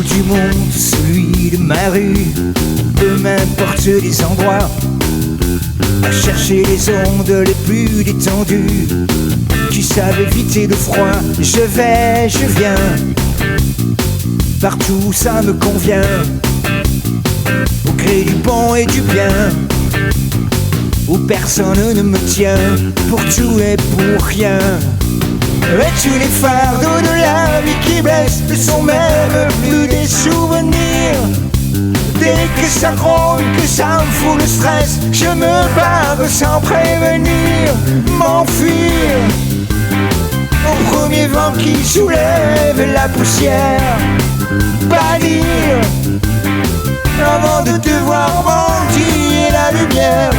du monde, celui de ma rue, peu m'importe les endroits, à chercher les ondes les plus détendues, qui savent éviter le froid. Je vais, je viens, partout ça me convient, au gré du bon et du bien, où personne ne me tient, pour tout et pour rien. Et tous les fardeaux de la vie qui blessent ne sont même plus des souvenirs. Dès que ça gronde, que ça me fout le stress, je me barre sans prévenir, m'enfuir au premier vent qui soulève la poussière, pâlir avant de devoir mendier la lumière.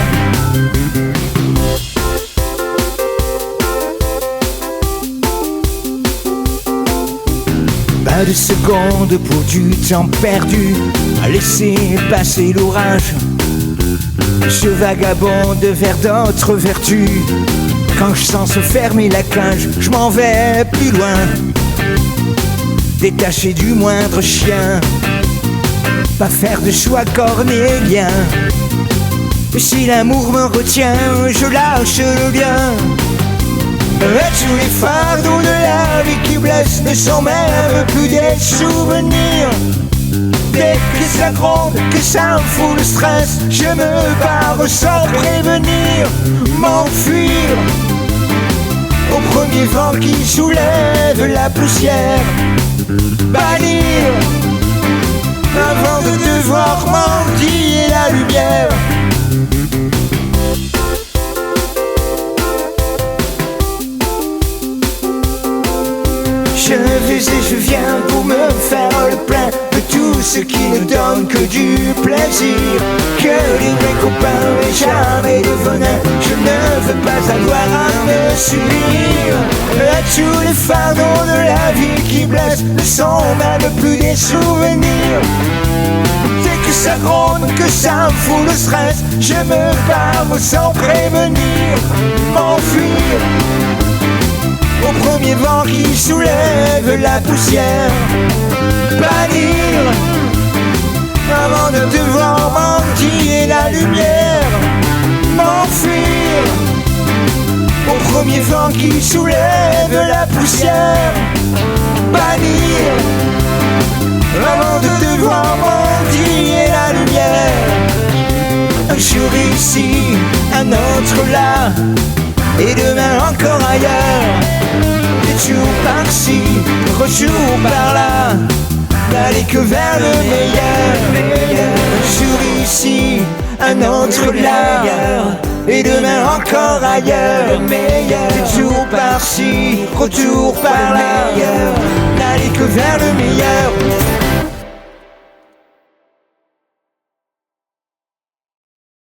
Pas de seconde pour du temps perdu, à laisser passer l'orage. Je vagabonde vers d'autres vertus. Quand je sens se fermer la cage, je m'en vais plus loin, détaché du moindre chien. Pas faire de choix cornélien. Si l'amour me retient, je lâche le bien. Et tous les fardeaux de la vie qui blessent ne sont même plus des souvenirs. Dès que ça gronde, que ça me fout le stress, je me barre sans prévenir, m'enfuir au premier vent qui soulève la poussière, bannir avant de devoir mendier la lumière. Je vais et je viens pour me faire le plein de tout ce qui ne donne que du plaisir, que les vrais copains mais jamais de venin. Je ne veux pas avoir à me subir à tous les fardeaux de la vie qui blessent ne sont même plus des souvenirs. Dès que ça gronde, que ça me fout le stress, je me barre sans prévenir, m'enfuir au premier vent qui soulève la poussière, pâlir avant de devoir mendier la lumière, m'enfuir au premier vent qui soulève la poussière, pâlir avant de devoir mendier la lumière. Un jour ici, un autre là, et demain encore ailleurs. Des jours par-ci, retour par-là, n'aller que vers le meilleur. Un jour ici, un autre là, et demain encore ailleurs. Des jours par-ci, retour par-là, n'aller que vers le